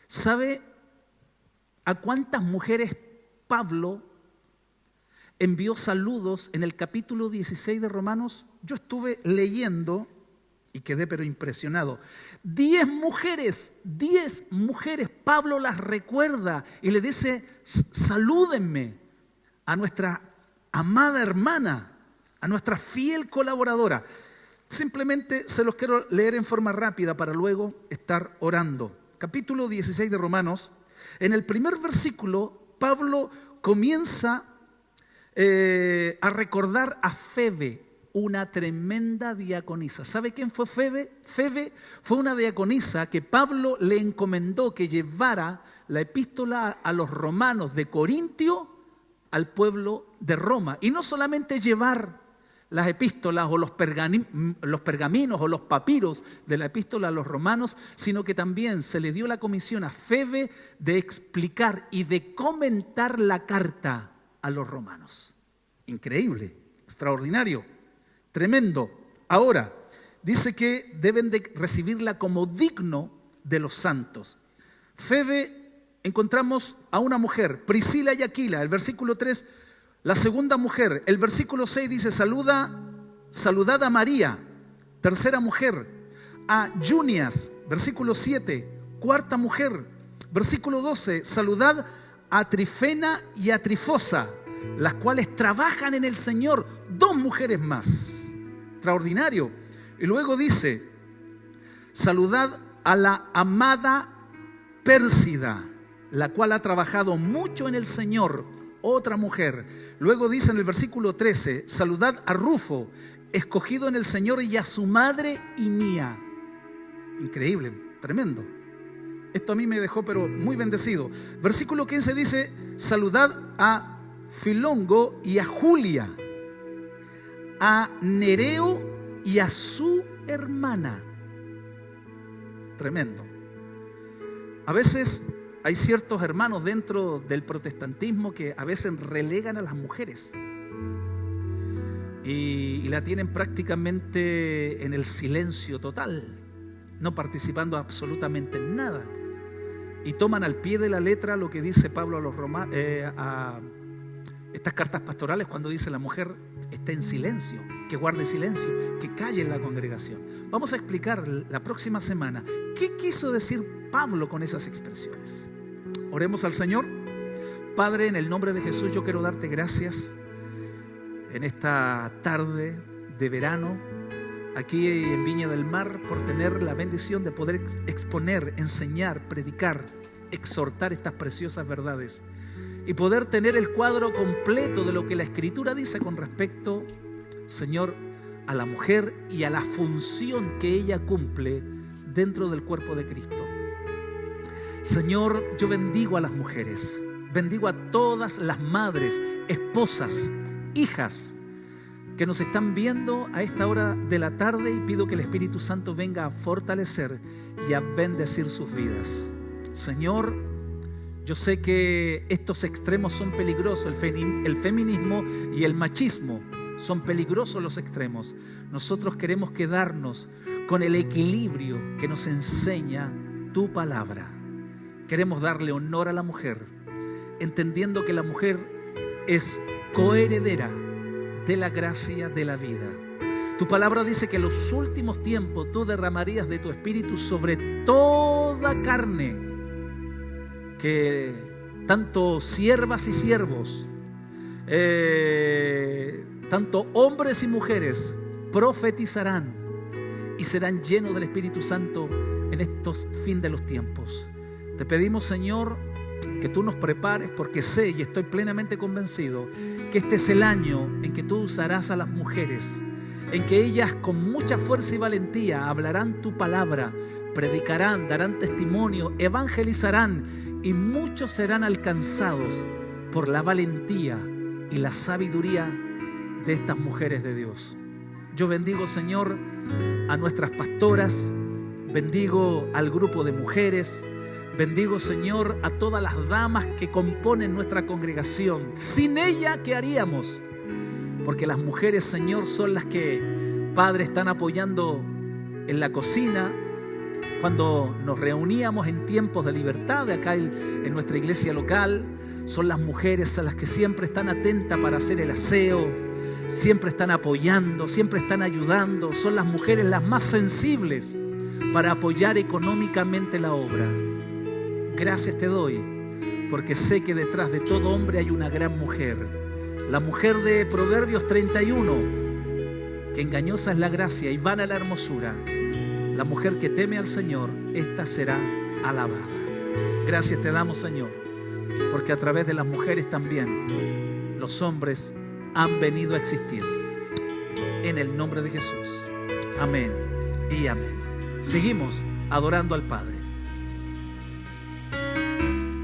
¿sabe a cuántas mujeres Pablo envió saludos en el capítulo 16 de Romanos? Yo estuve leyendo y quedé pero impresionado. 10 mujeres, Pablo las recuerda y le dice, salúdenme a nuestra amada hermana, a nuestra fiel colaboradora. Simplemente se los quiero leer en forma rápida para luego estar orando. Capítulo 16 de Romanos, en el primer versículo, Pablo comienza a recordar a Febe, una tremenda diaconisa. ¿Sabe quién fue Febe? Febe fue una diaconisa que Pablo le encomendó que llevara la epístola a los romanos de Corintio al pueblo de Roma. Y no solamente llevar las epístolas o los pergaminos o los papiros de la epístola a los romanos, sino que también se le dio la comisión a Febe de explicar y de comentar la carta a los romanos. Increíble, extraordinario, tremendo. Ahora, dice que deben de recibirla como digno de los santos. Febe, encontramos a una mujer, Priscila y Aquila, el versículo 3, la segunda mujer. El versículo 6 dice, saludad a María, tercera mujer, a Junias, versículo 7, cuarta mujer. Versículo 12, saludad a Trifena y a Trifosa, las cuales trabajan en el Señor, 2 mujeres más. Extraordinario. Y luego dice, saludad a la amada Pérsida, la cual ha trabajado mucho en el Señor, otra mujer. Luego dice en el versículo 13, saludad a Rufo, escogido en el Señor, y a su madre y mía. Increíble, tremendo. Esto a mí me dejó pero muy bendecido. Versículo 15 dice, saludad a Filongo y a Julia, a Nereo y a su hermana. Tremendo. A veces hay ciertos hermanos dentro del protestantismo que a veces relegan a las mujeres y la tienen prácticamente en el silencio total, no participando absolutamente en nada, y toman al pie de la letra lo que dice Pablo a Estas cartas pastorales, cuando dice la mujer esté en silencio, que guarde silencio, que calle en la congregación. Vamos a explicar la próxima semana qué quiso decir Pablo con esas expresiones. Oremos al Señor. Padre, en el nombre de Jesús, yo quiero darte gracias en esta tarde de verano, aquí en Viña del Mar, por tener la bendición de poder exponer, enseñar, predicar, exhortar estas preciosas verdades y poder tener el cuadro completo de lo que la Escritura dice con respecto, Señor, a la mujer y a la función que ella cumple dentro del cuerpo de Cristo. Señor, yo bendigo a las mujeres, bendigo a todas las madres, esposas, hijas que nos están viendo a esta hora de la tarde, y pido que el Espíritu Santo venga a fortalecer y a bendecir sus vidas. Señor, yo sé que estos extremos son peligrosos, el feminismo y el machismo son peligrosos los extremos. Nosotros queremos quedarnos con el equilibrio que nos enseña tu palabra. Queremos darle honor a la mujer, entendiendo que la mujer es coheredera de la gracia de la vida. Tu palabra dice que en los últimos tiempos tú derramarías de tu espíritu sobre toda carne, que tanto siervas y siervos, tanto hombres y mujeres profetizarán y serán llenos del Espíritu Santo en estos fin de los tiempos. Te pedimos, Señor, que tú nos prepares, porque sé y estoy plenamente convencido que este es el año en que tú usarás a las mujeres, en que ellas con mucha fuerza y valentía hablarán tu palabra, predicarán, darán testimonio, evangelizarán, y muchos serán alcanzados por la valentía y la sabiduría de estas mujeres de Dios. Yo bendigo, Señor, a nuestras pastoras, bendigo al grupo de mujeres, bendigo, Señor, a todas las damas que componen nuestra congregación. Sin ella, ¿qué haríamos? Porque las mujeres, Señor, son las que, Padre, están apoyando en la cocina. Cuando nos reuníamos en tiempos de libertad, acá en nuestra iglesia local, son las mujeres a las que siempre están atentas para hacer el aseo, siempre están apoyando, siempre están ayudando. Son las mujeres las más sensibles para apoyar económicamente la obra. Gracias te doy, porque sé que detrás de todo hombre hay una gran mujer. La mujer de Proverbios 31, que engañosa es la gracia y vana la hermosura. La mujer que teme al Señor, esta será alabada. Gracias te damos, Señor, porque a través de las mujeres también los hombres han venido a existir. En el nombre de Jesús. Amén y amén. Seguimos adorando al Padre.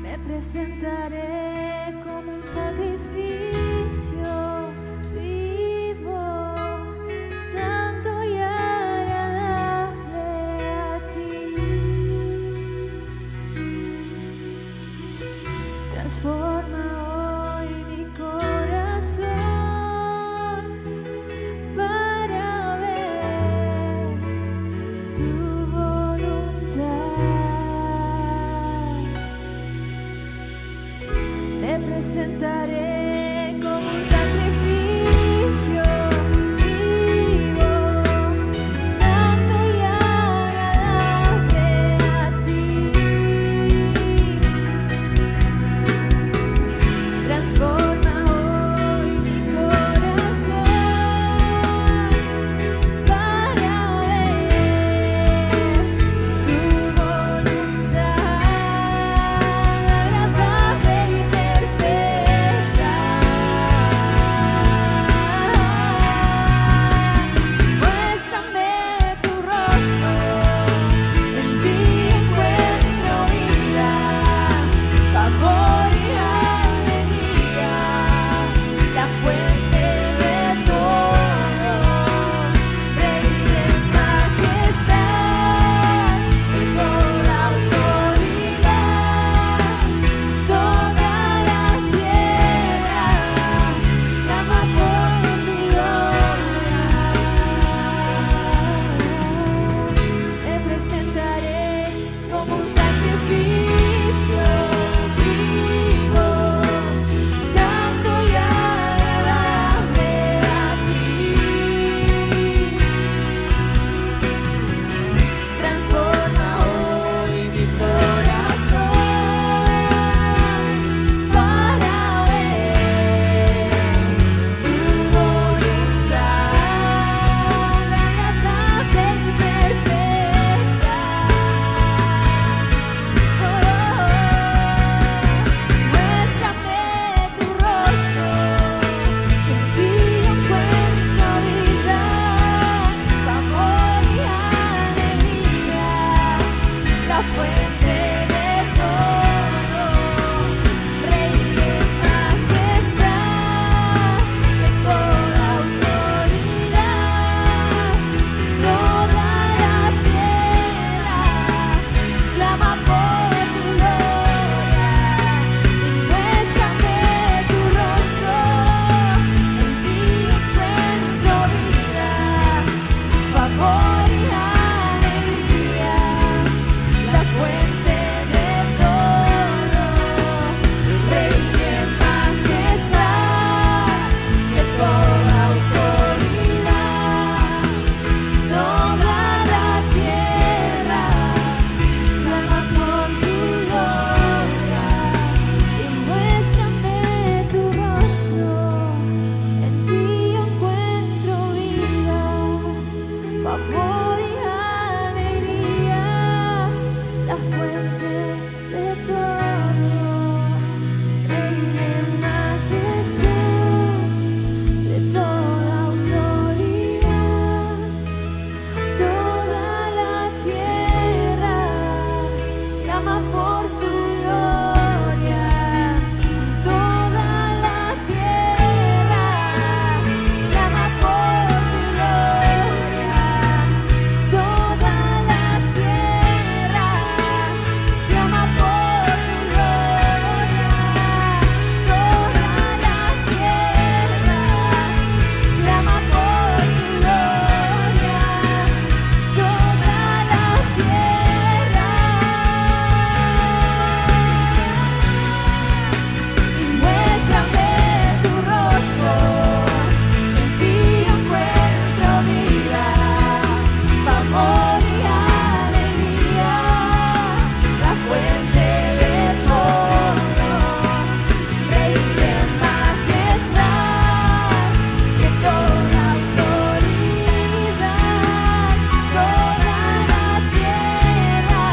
Me presentaré como un sacrificio vivo, santo y agradable a ti. Transforma hoy mi corazón para ver tu voluntad. Me presentaré como un sacrificio vivo, santo y agradable a ti. Transforma hoy mi corazón para ver tu voluntad agradable y perfecta. clama por tu gloria. Toda la tierra clama por tu gloria. Toda la tierra clama por tu gloria. Toda la tierra clama por tu gloria. Toda la tierra. Y muéstrame tu rostro, en ti encuentro vida, favor y alegría, la fuente de todo, Rey de majestad, de toda autoridad. Toda la tierra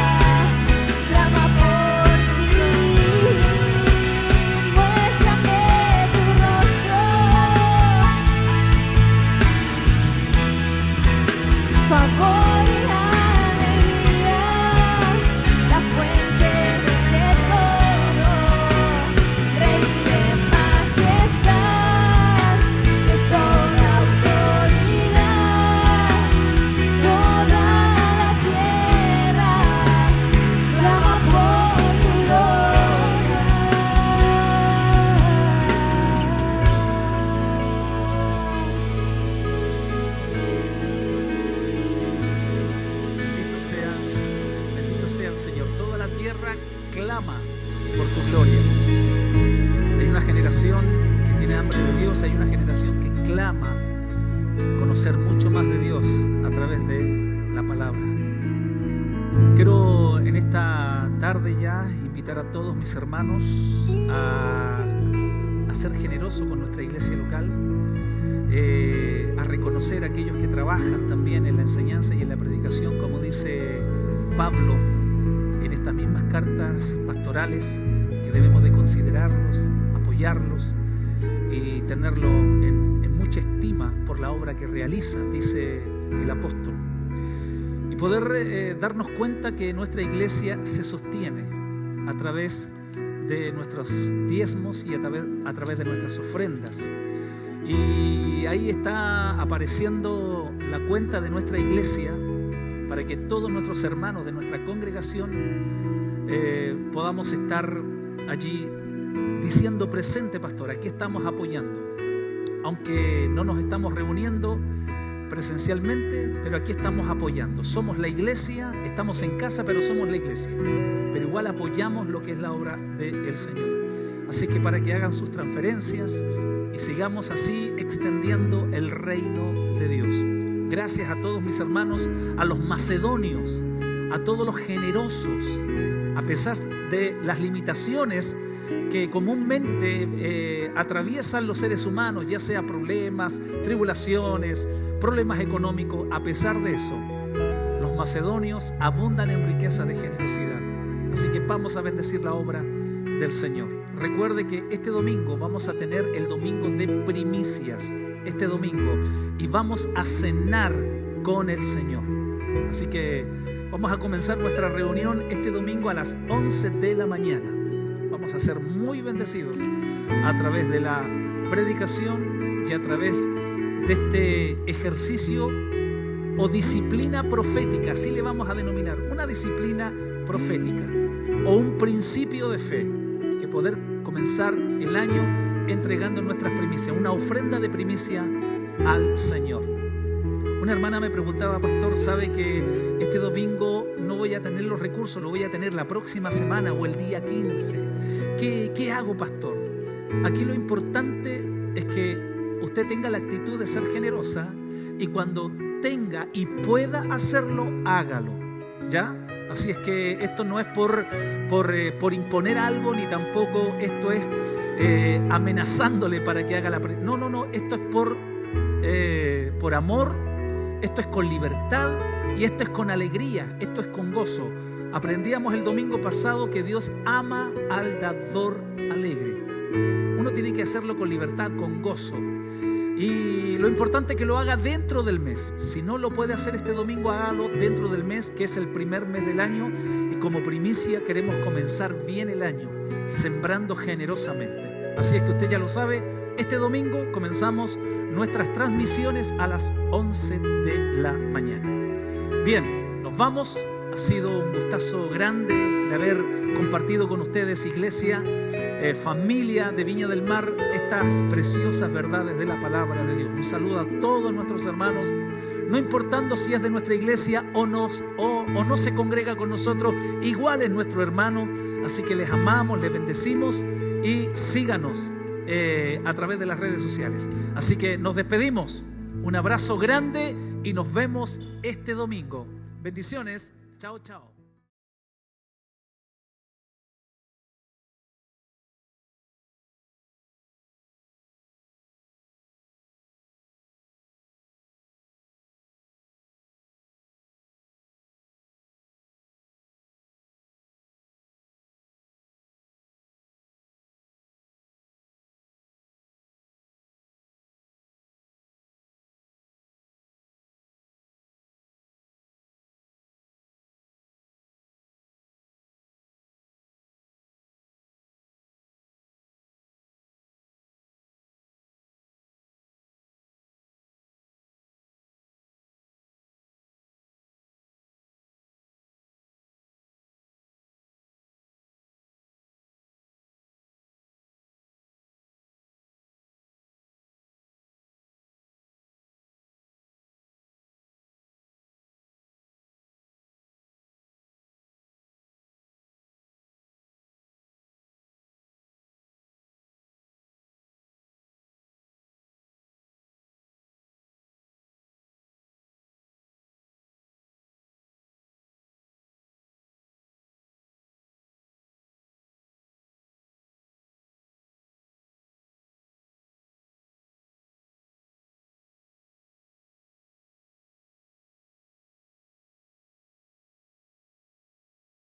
clama por ti. Muéstrame tu rostro, favor y alegría, la fuente de todo, Rey de majestad, de toda autoridad. Toda la tierra clama por tu Bendito sea el Señor. Toda la tierra clama por tu gloria. Hay una generación que tiene hambre de Dios, hay una generación que clama conocer mucho más de Dios a través de la palabra. Quiero en esta tarde ya invitar a todos mis hermanos a ser generosos con nuestra iglesia local, a reconocer a aquellos que trabajan también en la enseñanza y en la predicación, como dice Pablo en estas mismas cartas pastorales, que debemos de considerarlos, apoyarlos y tenerlo en mucha estima por la obra que realizan, dice el apóstol. Y poder darnos cuenta que nuestra iglesia se sostiene a través de nuestros diezmos y a través de nuestras ofrendas. Y ahí está apareciendo la cuenta de nuestra iglesia para que todos nuestros hermanos de nuestra congregación podamos estar allí diciendo presente, pastor, aquí estamos apoyando. Aunque no nos estamos reuniendo presencialmente, pero aquí estamos apoyando. Somos la iglesia, estamos en casa, pero somos la iglesia. Pero igual apoyamos lo que es la obra del Señor. Así que para que hagan sus transferencias y sigamos así extendiendo el reino de Dios. Gracias a todos mis hermanos, a los macedonios, a todos los generosos, a pesar de las limitaciones que comúnmente atraviesan los seres humanos, ya sea problemas, tribulaciones, problemas económicos. A pesar de eso, los macedonios abundan en riqueza de generosidad. Así que vamos a bendecir la obra del Señor. Recuerde que este domingo vamos a tener el domingo de primicias, este domingo, y vamos a cenar con el Señor. Así que vamos a comenzar nuestra reunión este domingo a las 11 de la mañana. Vamos a ser muy bendecidos a través de la predicación y a través de este ejercicio o disciplina profética, así le vamos a denominar, una disciplina profética o un principio de fe, que poder comenzar el año entregando nuestras primicias, una ofrenda de primicia al Señor. Una hermana me preguntaba, pastor, ¿sabe que este domingo no voy a tener los recursos, lo voy a tener la próxima semana o el día 15? ¿Qué hago, pastor? Aquí lo importante es que usted tenga la actitud de ser generosa y cuando tenga y pueda hacerlo, hágalo, ¿ya? Así es que esto no es por imponer algo, ni tampoco esto es amenazándole para que haga la predicación. No, esto es por amor, esto es con libertad y esto es con alegría, esto es con gozo. Aprendíamos el domingo pasado que Dios ama al dador alegre. Uno tiene que hacerlo con libertad, con gozo. Y lo importante es que lo haga dentro del mes. Si no lo puede hacer este domingo, hágalo dentro del mes, que es el primer mes del año. Y como primicia queremos comenzar bien el año, sembrando generosamente. Así es que usted ya lo sabe, este domingo comenzamos nuestras transmisiones a las 11 de la mañana. Bien, nos vamos. Ha sido un gustazo grande de haber compartido con ustedes, iglesia, familia de Viña del Mar, estas preciosas verdades de la palabra de Dios. Un saludo a todos nuestros hermanos, no importando si es de nuestra iglesia o no se congrega con nosotros, igual es nuestro hermano. Así que les amamos, les bendecimos y síganos a través de las redes sociales. Así que nos despedimos, un abrazo grande y nos vemos este domingo. Bendiciones, chao, chao.